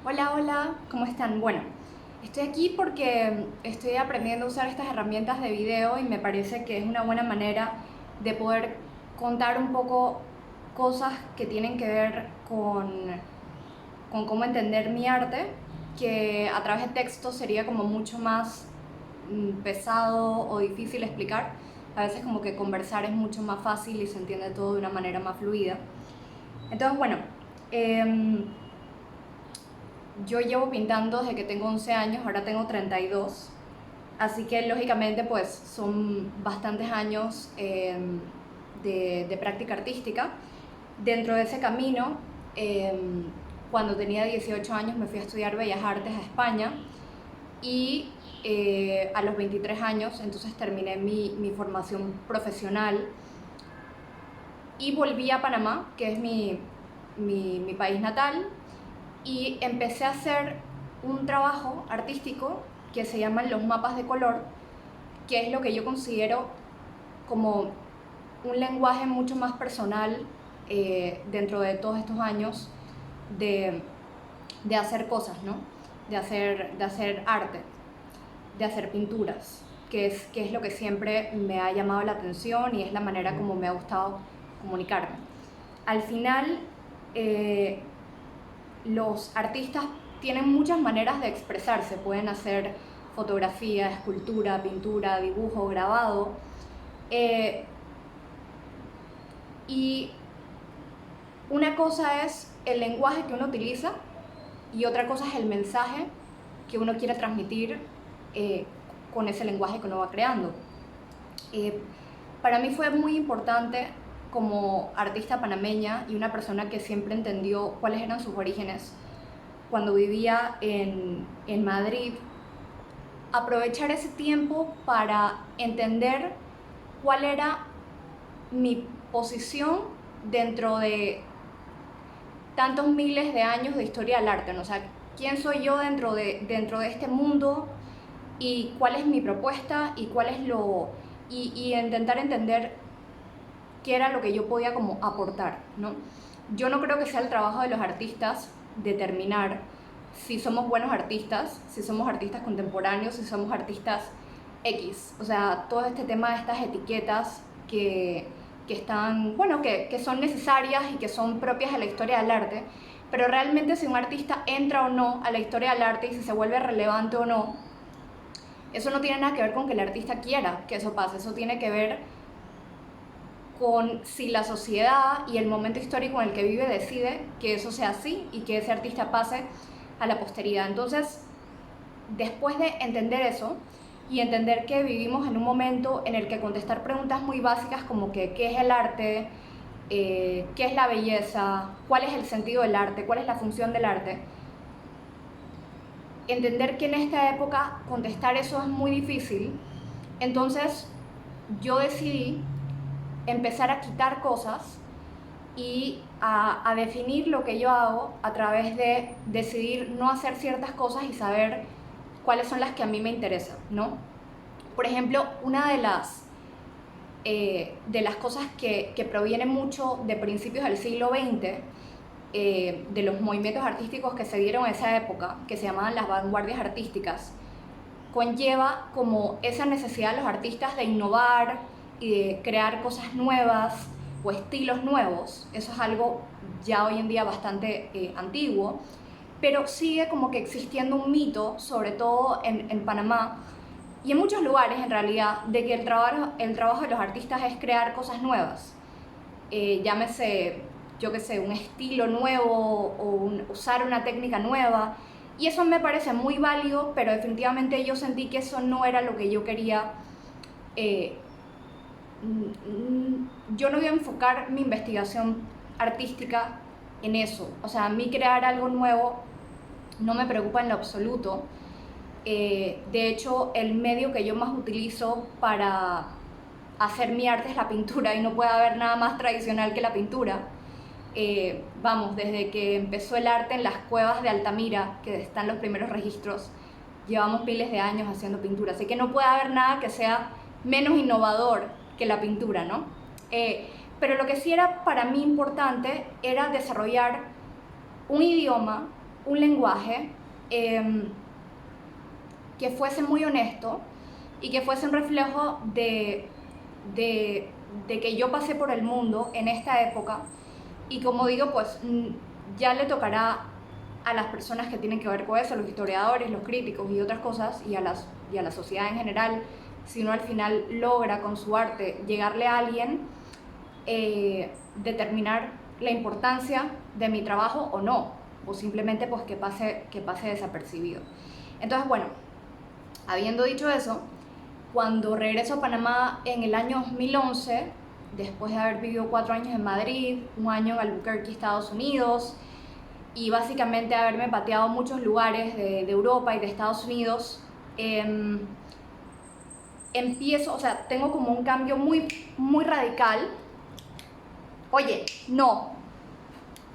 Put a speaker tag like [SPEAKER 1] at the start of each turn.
[SPEAKER 1] Hola, hola, ¿cómo están? Bueno, estoy aquí porque estoy aprendiendo a usar estas herramientas de video y me parece que es una buena manera de poder contar un poco cosas que tienen que ver con cómo entender mi arte, que a través de texto sería como mucho más pesado o difícil explicar. A veces como que conversar es mucho más fácil y se entiende todo de una manera más fluida. Entonces, bueno, eh, yo llevo pintando desde que tengo 11 años, ahora tengo 32, así que lógicamente pues son bastantes años de práctica artística. Dentro de ese camino, eh, cuando tenía 18 años me fui a estudiar Bellas Artes a España y a los 23 años entonces terminé mi formación profesional y volví a Panamá, que es mi país natal, y empecé a hacer un trabajo artístico que se llaman los mapas de color, que es lo que yo considero como un lenguaje mucho más personal dentro de todos estos años de, de hacer cosas, ¿no? De hacer arte, de hacer pinturas, que es lo que siempre me ha llamado la atención y es la manera como me ha gustado comunicarme. Al final, eh, los artistas tienen muchas maneras de expresarse, pueden hacer fotografía, escultura, pintura, dibujo, grabado, eh, y una cosa es el lenguaje que uno utiliza y otra cosa es el mensaje que uno quiere transmitir eh, con ese lenguaje que uno va creando. Eh, para mí fue muy importante como artista panameña y una persona que siempre entendió cuáles eran sus orígenes cuando vivía en Madrid, aprovechar ese tiempo para entender cuál era mi posición dentro de tantos miles de años de historia del arte, ¿no? O sea, quién soy yo dentro de este mundo y cuál es mi propuesta y cuál es y intentar entender qué era lo que yo podía como aportar, ¿no? Yo no creo que sea el trabajo de los artistas determinar si somos buenos artistas, si somos artistas contemporáneos, si somos artistas X. O sea, todo este tema de estas etiquetas que están, bueno, que son necesarias y que son propias de la historia del arte, pero realmente si un artista entra o no a la historia del arte y si se vuelve relevante o no, eso no tiene nada que ver con que el artista quiera que eso pase, eso tiene que ver con si la sociedad y el momento histórico en el que vive decide que eso sea así y que ese artista pase a la posteridad. Entonces, después de entender eso y entender que vivimos en un momento en el que contestar preguntas muy básicas como que qué es el arte, qué es la belleza, cuál es el sentido del arte, cuál es la función del arte, entender que en esta época contestar eso es muy difícil, entonces yo decidí empezar a quitar cosas y a definir lo que yo hago a través de decidir no hacer ciertas cosas y saber cuáles son las que a mí me interesan, ¿no? Por ejemplo, una de las cosas que proviene mucho de principios del siglo XX, de los movimientos artísticos que se dieron en esa época, que se llamaban las vanguardias artísticas, conlleva como esa necesidad de los artistas de innovar y de crear cosas nuevas o estilos nuevos. Eso es algo ya hoy en día bastante antiguo, pero sigue como que existiendo un mito, sobre todo en Panamá y en muchos lugares en realidad, de que el trabajo de los artistas es crear cosas nuevas. Llámese, yo qué sé, un estilo nuevo o usar una técnica nueva. Y eso me parece muy válido, pero definitivamente yo sentí que eso no era lo que yo quería. eh, yo no voy a enfocar mi investigación artística en eso. O sea, a mí crear algo nuevo no me preocupa en lo absoluto. De hecho, el medio que yo más utilizo para hacer mi arte es la pintura y no puede haber nada más tradicional que la pintura. Vamos, desde que empezó el arte en las cuevas de Altamira, que están los primeros registros, llevamos miles de años haciendo pintura, así que no puede haber nada que sea menos innovador que la pintura, ¿no? Pero lo que sí era para mí importante era desarrollar un idioma un lenguaje que fuese muy honesto y que fuese un reflejo de que yo pasé por el mundo en esta época, y como digo, pues ya le tocará a las personas que tienen que ver con eso, los historiadores, los críticos y otras cosas, y a la sociedad en general, si uno al final logra con su arte llegarle a alguien, determinar la importancia de mi trabajo o no, o simplemente pues que pase desapercibido. Entonces, bueno, habiendo dicho eso, cuando regreso a Panamá en el año 2011, después de haber vivido 4 años en Madrid, un año en Albuquerque, Estados Unidos, y básicamente haberme pateado muchos lugares de Europa y de Estados Unidos, empiezo, o sea, tengo como un cambio muy, muy radical. Oye, no,